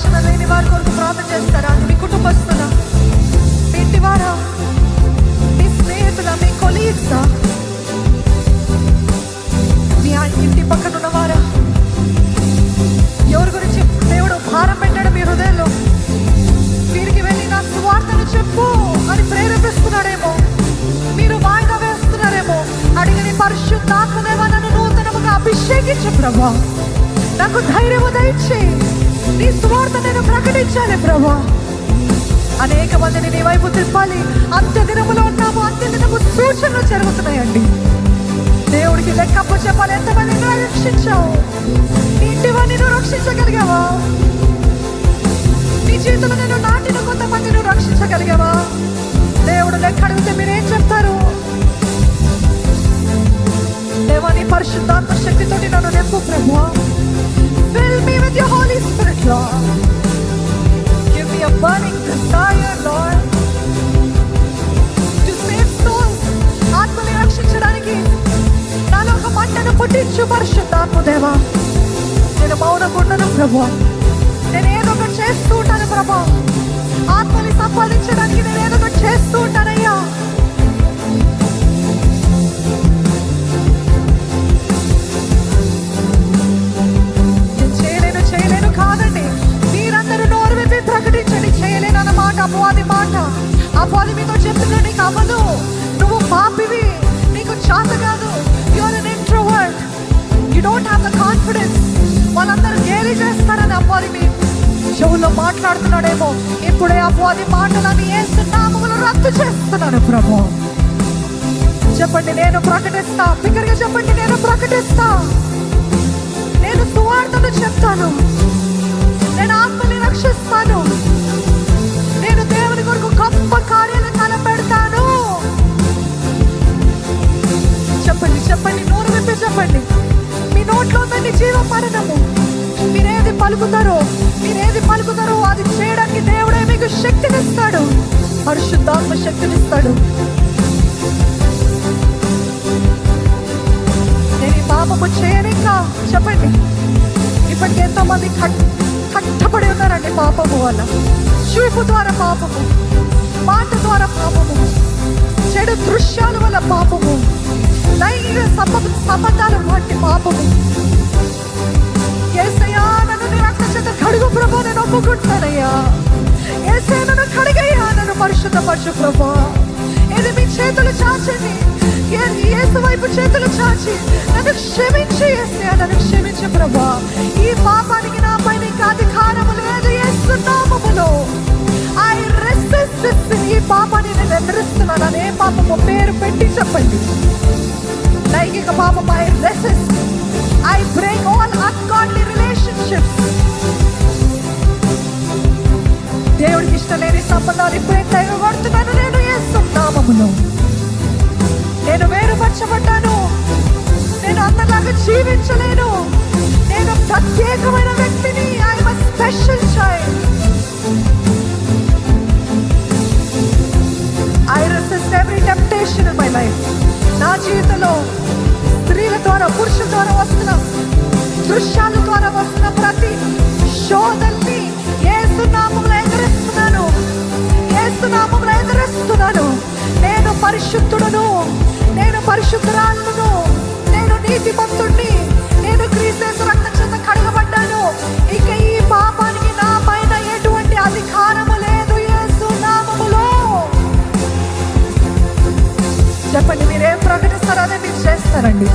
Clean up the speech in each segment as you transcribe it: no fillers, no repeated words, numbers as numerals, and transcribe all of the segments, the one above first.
రక్షణ లేని వారి కొరకు ప్రార్థన చేస్తారా? మీ కుటుంబస్తుల, మీ ఇంటివారా, మీ స్నేహితుల, మీ కొలీగ్సా, మీ ఇంటి పక్కన ఉన్నవారా? ఎవరి గురించి దేవుడు భారం పెట్టాడు మీ హృదయంలో? వీరికి వెళ్ళి నా సువార్తను చెప్పు అని ప్రేరేపిస్తున్నాడేమో, మీరు వాయిదా వేస్తున్నారేమో. అడిగిన పరిశుద్ధాత్మదేవా, నన్ను నూతనముగా అభిషేకించు ప్రభా, నాకు ధైర్యము దయచేయి, నీ సువార్త నేను ప్రకటించాలి ప్రభా. అనేక మందిని నీ వైపు తిప్పాలి. అంత్య దినములో ఉన్నాము, అంత్య దినము సూచనలు జరుగుతున్నాయండి. దేవుడికి లెక్కప్పు చెప్పాలి. ఎంతమందిని రక్షించావు? నీ ఇంటి వారిని నువ్వు రక్షించగలిగావా? నీ జీవితంలో నేను నాటిన కొంతమంది నువ్వు రక్షించగలిగావా? దేవుడు లెక్క అడిగితే మీరేం చెప్తారు? దేవా, నీ పరిశుద్ధాత్మ శక్తితోటి నన్ను నింపు ప్రభువా. Fill me with your Holy Spirit, Lord. Give me a burning desire, Lord, to save souls. ఆత్మని రక్షించడానికి నాలో ఒక మంటను పుట్టించు పరిశుద్ధాత్మదేవా. నేను మౌనకుండను ప్రభువా. నేను ఏదో ఒకటి చేస్తూ ఉంటాను ప్రభా. ఆత్మని సంపాదించడానికి నేను ఏదో ఒకటి చేస్తూ ఉంటానయ్యా. చేయలేను కాదండి. మీరందరూ నోరు విప్పి ప్రకటించండి. చేయలేను అన్న మాట అపవాది మాట. అపవాది మీతో చెప్తున్నాడు, నీకు అవ్వదు, నువ్వు పాపివి, నీకు చేత కాదు, you are an introvert, you don't have the confidence. వాళ్ళందరూ గేలి చేస్తారని అపవాది మీ చెవుల్లో మాట్లాడుతున్నాడేమో. ఇప్పుడే అపవాది మాటలని యేసు నామములో రద్దు చేస్తున్నాను ప్రభు. చెప్పండి, నేను ప్రకటిస్తా. బిగ్గరగా చెప్పండి, నేను ప్రకటిస్తా. నేను సువార్తను చెప్తాను. నేను ఆత్మని రక్షిస్తాను. నేను దేవుని కొరకు గొప్ప కార్యాలను తలపెడతాను. చెప్పండి, చెప్పండి, నోరు విప్పి చెప్పండి. మీ నోట్లో ఉందండి జీవ మరణము. మీరేది పలుకుతారో అది చేయడానికి దేవుడే మీకు శక్తినిస్తాడు. పరిశుద్ధాత్మ శక్తినిస్తాడు. నేను ఈ పాపము చేయను ఇంకా. చెప్పండి, ఇప్పటికి ఎంతో మంది కట్టబడి ఉన్నారండి పాపము వల్ల. చూపు ద్వారా పాపము, మాట ద్వారా పాపము, చెడు దృశ్యాల వల్ల పాపము, లైంగిక సంబంధాల వంటి పాపము. యేసయ్యా, నన్ను నీ రక్త చేత కడుగు ప్రభు, నేను ఒప్పుకుంటానయ్యా. యేసయ్యా, నన్ను కడిగయ్యా, నన్ను పరిశుద్ధపరచు ప్రభు. ఇది మీ చేతులు చాచండి. యేసు వైపు చేతులు చాచి నన్ను క్షమించి యేసయ్యా, నన్ను క్షమించు ప్రభా. ఈ పాపానికి నా పైన ఇంకా అధికారము లేదు. యేసు నామములో ఐ రెసిస్ట్ దిస్ సిన్. ఈ పాపాన్ని నేను ఎదురిస్తున్నాను. అనే పాపము పేరు పెట్టి చెప్పండి. లైంగిక పాపం I resist. I break all ungodly relationships. దేవుడికి ఇష్టం లేని సంబంధాలు ఇప్పుడే తెగగొడుతున్నాను నేను యేసు నామములో. నేను వేరుపరచబడ్డాను. నేను అందరిలాగా జీవించలేను. నేను ప్రత్యేకమైన వ్యక్తిని. I am a special child. I resist every temptation in my life. నా జీవితంలో స్త్రీల ద్వారా, పురుషుల ద్వారా వస్తున్న దృశ్యాల ద్వారా వస్తున్న ప్రతి శోధల్ని యేసు నామములో ఎదురిస్తున్నాను. యేసు నామములో ఎదురిస్తున్నాను. నేను పరిశుద్ధుడను, నేను పరిశుద్ధురాలను, నేను నీతిమంతుణ్ణి, నేను క్రీస్తు రక్తం చేత కడగబడ్డాను. ఇక ఈ పాపానికి నా పైన ఎటువంటి అధికారము లేదు యేసు నామములో. చెప్పండి, మీరేం ప్రకటిస్తారో అదే మీరు చేస్తారండి.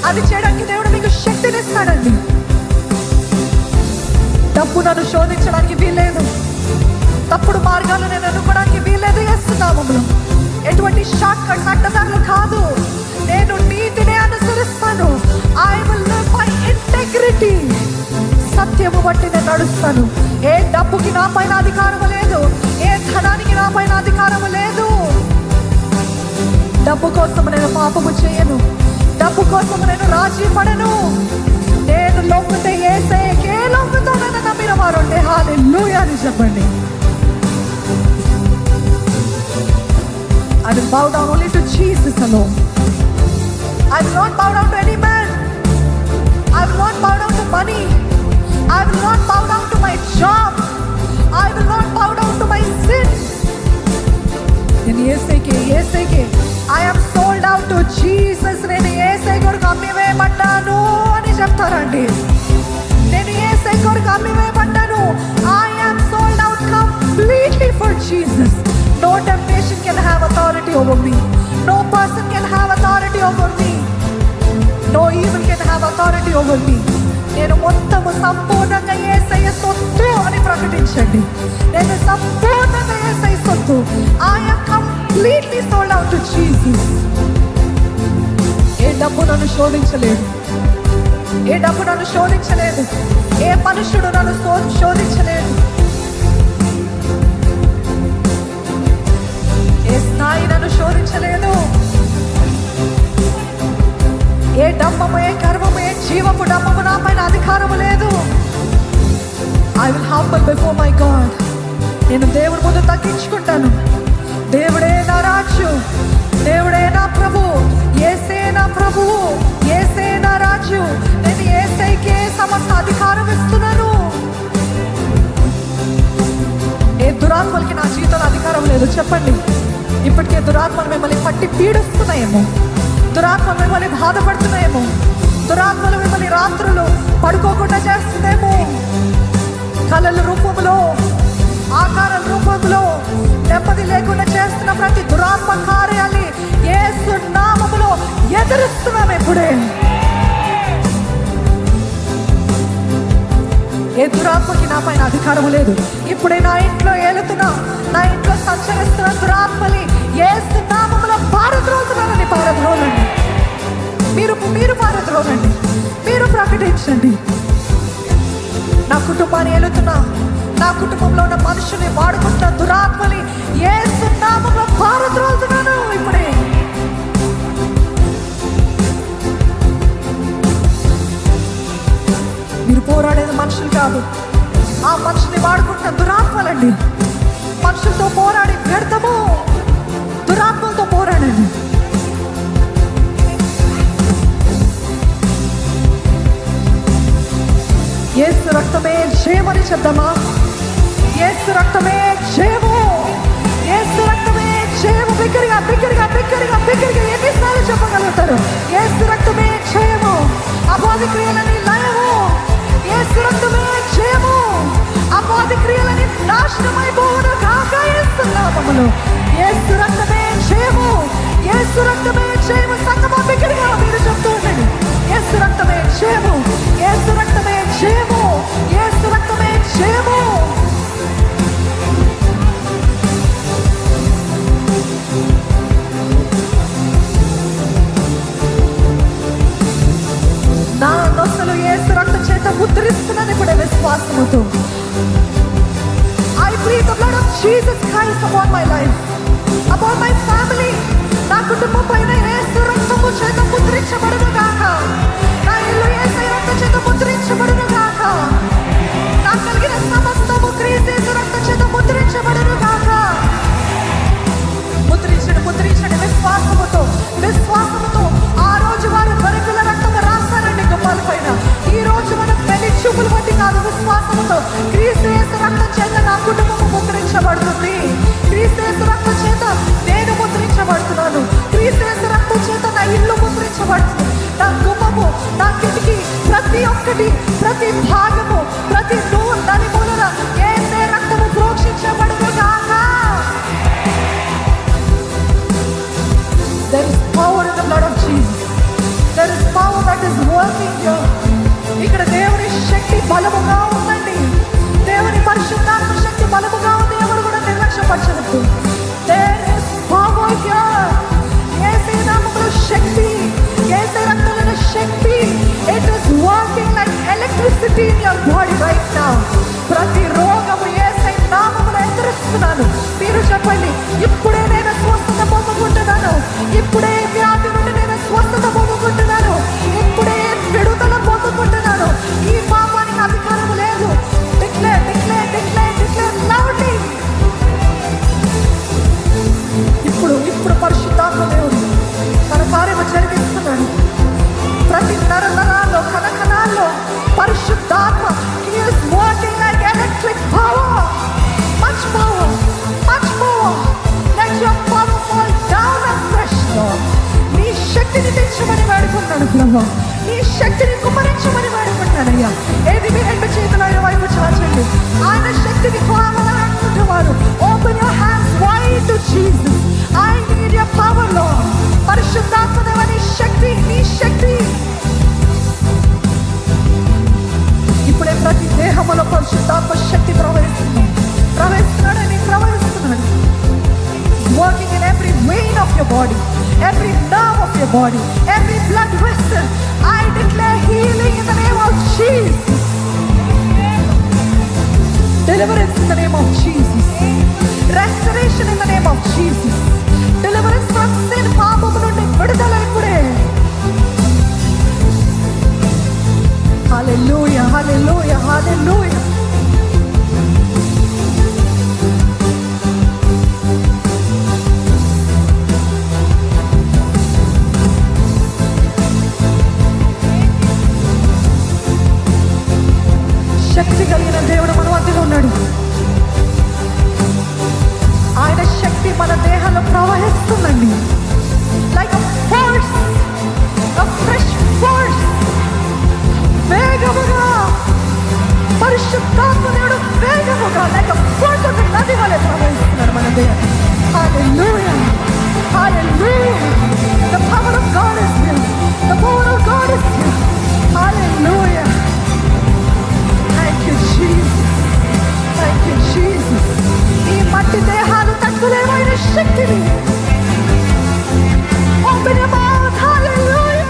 అది చేయడానికి దేవుడు మీకు శక్తినిస్తాడండి. డబ్బు నన్ను శోధించడానికి వీల్లేదు. తప్పుడు మార్గాలు నేను అనుకోవడానికి వీల్లేదు యేసు నామములో. ఎటువంటి షార్ట్ కట్స్, అడ్డదారులు కాదు. నేను నీతిని అనుసరిస్తాను. I will live by integrity. సత్యము బట్టి నేను నడుస్తాను. ఏ డబ్బుకి నా పైన అధికారము లేదు. ఏ ధనానికి నా పైన అధికారము లేదు. డబ్బు కోసం నేను పాపము చేయను. డబ్బు కోసం నేను రాజీ పడను. నేను లొంగితే యేసయ్యకే లొంగుతానని నమ్మిన వారు ఉంటే హల్లెలూయా అని చెప్పండి. I will bow down only to Jesus alone. I will not bow down to any man. I will not bow down to money. I will not bow down to my job. అమ్మివేయబడ్డాను అని చెప్తారండి. నేను యేసయ్య కొరకు అమ్మివేయబడ్డాను. I am sold out completely for Jesus. No temptation can have authority over me. No person can have authority over me. No evil can have authority over me. నేను మొత్తము సంపూర్ణంగా యేసయ్య సొత్తు అని ప్రకటించండి. నేను సంపూర్ణంగా యేసయ్య సొత్తు. I am completely sold out to Jesus. ఏ డబ్బు నన్ను శోధించలేదు, ఏ డబ్బు నన్ను శోధించలేదు, ఏ మనుషుడు నన్ను శోధించలేదు, ఏ స్థాయి నన్ను శోధించలేదు. ఏ డబ్బము, ఏ గర్వము, ఏ జీవపు డబ్బము నా పైన అధికారము లేదు. I will humble before my God. నేను దేవుడి ముందు తగ్గించుకుంటాను. దేవుడే నా రాజు, దేవుడే నా ప్రభు, యేసే నా ప్రభు, యేసే నా రాజు. నేను యేసయ్యకే సమస్త అధికారం ఇస్తున్నాను. ఏ దురాత్మలకి నా జీవితంలో అధికారం లేదు చెప్పండి. ఇప్పటికే దురాత్మలు మిమ్మల్ని పట్టి పీడిస్తున్నాయేమో, దురాత్మలు మిమ్మల్ని బాధపడుతున్నాయేమో, దురాత్మలు మిమ్మల్ని రాత్రులు పడుకోకుండా చేస్తుందేమో. కళల రూపంలో, ఆకారాల రూపంలో నెమ్మది లేకుండా చేస్తున్న ప్రతి దురాత్మ కార్యాన్ని యేసు నామములో ఎదురిస్తున్నాం. ఇప్పుడే ఏ దురాత్మకి నా పైన అధికారం లేదు. ఇప్పుడే నా ఇంట్లో ఏలుతున్నా, నా ఇంట్లో సంచరిస్తున్న దురాత్మని యేసు నామములో పారద్రోలుతున్నానని పారద్రోలండి. మీరు పారద్రోలండి, మీరు ప్రకటించండి. నా కుటుంబాన్ని ఏలుతున్నా, నా కుటుంబంలో ఉన్న మనుషుని వాడుకుంటున్న దురాత్మని యేసు నామములో పారద్రోలుతున్నాను. ఇప్పుడే మీరు పోరాడేది మనుషులు కాదు, ఆ మనుషుని వాడుకుంటున్న దురాత్మలండి. మనుషులతో పోరాడి వ్యర్థము, దురాత్మలతో పోరాడండి. యేసు రక్తమే జయమని చెప్దామా? యేసు రక్తమే జయము, యేసు రక్తమే జయము. బిగ్గరగా బిగ్గరగా బిగ్గరగా బిగ్గరగా ఎన్నిసార్లు చెప్పగలుగుతారు? యేసు రక్తమే జయము, అపవాది క్రియలని లయము. యేసు రక్తమే జయము, అపవాది క్రియలని నాశనమైపోవును కాక యేసు నామములో. యేసు రక్తమే జయము, యేసు రక్తమే జయము. సంగమా బిగ్గరగా మీరు చెప్తూ ఉండండి. యేసు రక్తమే జయము, యేసు రక్తమే జయము, యేసు రక్తమే జయము. నా నొసలు యేసు రక్త చేత ముద్రిస్తున్నాను ఇప్పుడే విశ్వాసముతో. I plead the blood of Jesus Christ upon my life, upon my family. నా కుటుంబం పైన యేసు రక్తము చేత ముద్రించబడును గాక. నా ఇల్లు యేసు రక్త చేత ముద్రించబడును గాక. నా కలిగిన సమస్తము క్రీస్తు యేసు రక్త చేత ముద్రించబడును గాక. ముద్రించండి, ముద్రించండి విశ్వాసముతో, విశ్వాసముతో. ఆ రోజు వారు గొర్రెపిల్ల రక్తము రాస్తారండి గుమ్మాల పైన. ఈ రోజు మనం పెళ్లి చూపులు బట్టి కాదు, విశ్వాసముతో క్రీస్తు యేసు రక్తం చేత నా కుటుంబము ముద్రించబడుతుంది. క్రీస్తు యేసు రక్తం చేత నేను ముద్రించబడుతున్నాను. క్రీస్తు యేసు రక్తం చేత నా ఇల్లు ముద్రించబడుతుంది. నా గుమ్మము, నా కిటికీ, ప్రతి ఒక్కటి, ప్రతి భాగము, ప్రతి దాని మూలన యేసే రక్తము ప్రోక్షించబడును గాక. There is power in the blood of Jesus. There is power that is working here. ఇక్కడ దేవుని శక్తి బలముగా ఉందండి. దేవుని పరిశుద్ధాత్మ శక్తి బలముగా ఉంది. ఎవరు కూడా నిర్లక్ష్యపరచవద్దు. There is power here. యేసే నామములో శక్తి, యేసే రక్తంలో శక్తి. It is working like electricity in your body right now. ప్రతి రోగము యేసే నామములో ఎదురిస్తున్నాను. మీరు చెప్పండి, ఇప్పుడే నేను స్వస్థత పొందుకుంటున్నాను. ఇప్పుడే వ్యాధి నుండి నేను స్వస్థత పొందుకుంటున్నాను. ఇప్పుడే విడుదల పొందుకుంటున్నాను. ఈ పాపానికి అధికారం లేదు. Declare, declare, declare, declare loudly. ఇప్పుడు పరిశుద్ధాత్మ దేవుడు తన కార్యము జరిగిస్తున్నాడు. ప్రతి నరాల్లో, కణకణాల్లో పరిశుద్ధాత్మ He is working like Jesus. I need your power, Lord. పరిశుద్ధాత్మ దేవా, నీ శక్తి, నీ శక్తి ఇప్పుడే ప్రతి దేహములో పరిశుద్ధాత్మ శక్తి ప్రవహిస్తున్నాడని ప్రవహిస్తున్నాడు. Working in every vein of your body, every nerve of your body, every blood vessel. I declare healing in the name of Jesus. Deliverance in the name of Jesus. Restoration in the name of Jesus. Deliverance from sin, పాపము నుండి విడుదల ఇప్పుడే. Hallelujah, hallelujah, hallelujah. శక్తి కలిగిన దేవుడు మన మధ్యలో ఉన్నాడు. ఆయన శక్తి మన దేహంలో ప్రవహిస్తుందండి. Like a force, a fresh force. వేగముగా పరిశుద్ధాత్మ దేవుడు వేగముగా లైక్ a force of నది వలె ప్రవహిస్తున్నాడు మన దేహం. Hallelujah, hallelujah. The power of God is here. The power of God is here. Hallelujah. Thank you, Jesus. Thank you, Jesus. ఈ మట్టి దేహాలు తట్టులేమైన శక్తిని. Open your mouth. Hallelujah.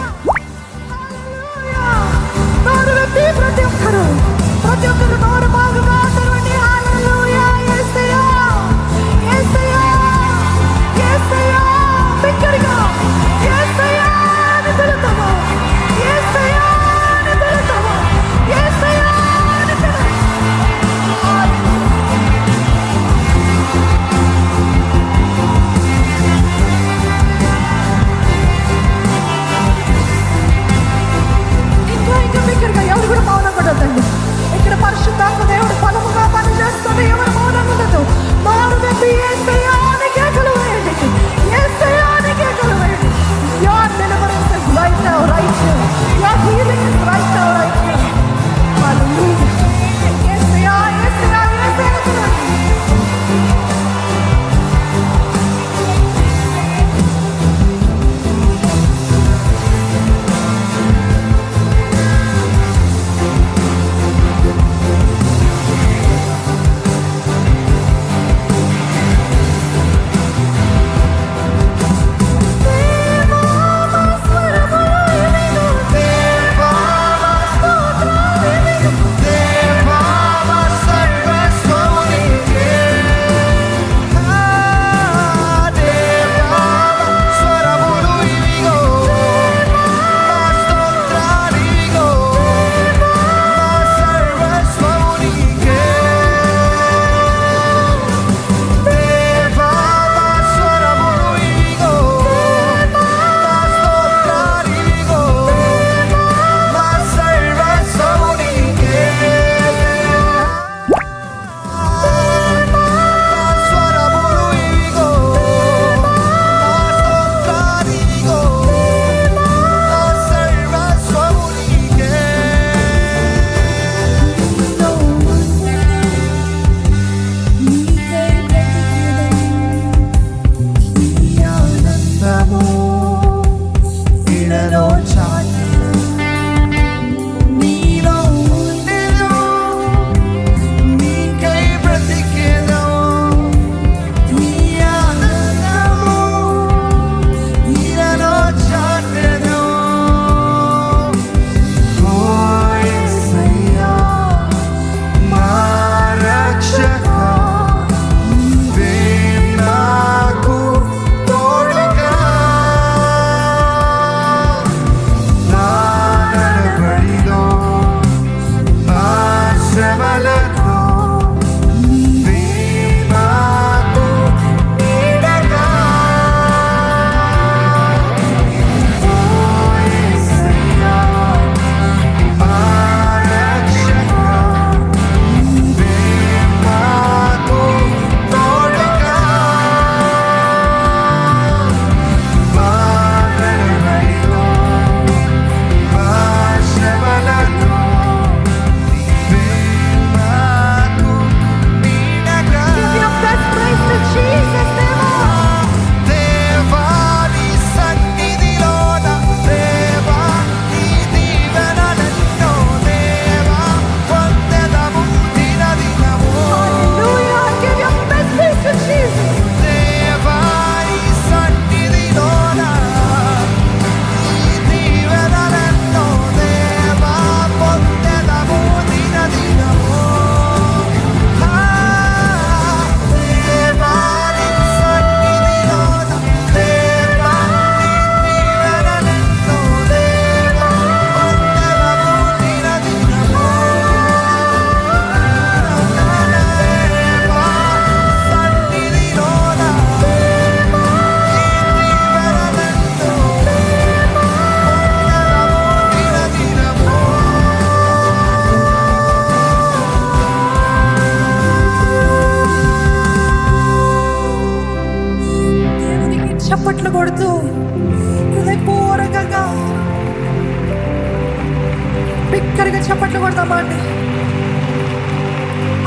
బిగ్గరగా చప్పట్లు కొడదామా అండి?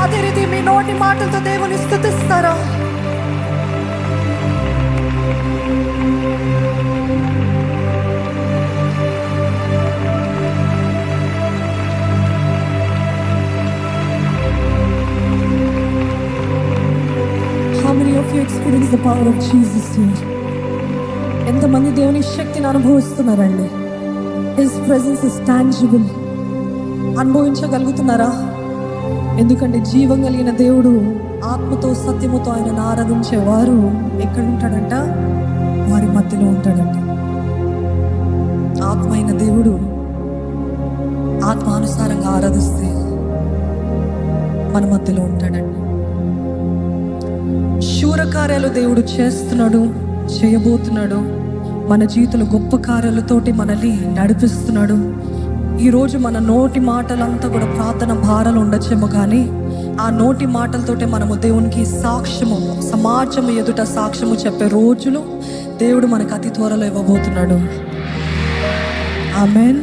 అదే రీతి మీ నోటి మాటలతో దేవుని స్తుతిస్తారా? How many of you experience the power of Jesus here? ఎంతమంది దేవుని శక్తిని అనుభవిస్తున్నారండి? His presence is tangible. అనుభవించగలుగుతున్నారా? ఎందుకంటే జీవం కలిగిన దేవుడు ఆత్మతో సత్యముతో ఆయనను ఆరాధించేవారు ఎక్కడ ఉంటాడంట? వారి మధ్యలో ఉంటాడండి. ఆత్మ అయిన దేవుడు ఆత్మానుసారంగా ఆరాధిస్తే మన మధ్యలో ఉంటాడండి. శూరకార్యాలు దేవుడు చేస్తున్నాడు, చేయబోతున్నాడు. మన జీవితంలో గొప్ప కార్యాలతోటి మనల్ని నడిపిస్తున్నాడు. ఈరోజు మన నోటి మాటలంతా కూడా ప్రార్థన భారాలు ఉండొచ్చేమో, కానీ ఆ నోటి మాటలతోటే మనము దేవునికి సాక్ష్యము, సమాజము ఎదుట సాక్ష్యము చెప్పే రోజులు దేవుడు మనకు అతి త్వరలో ఇవ్వబోతున్నాడు. ఆమేన్.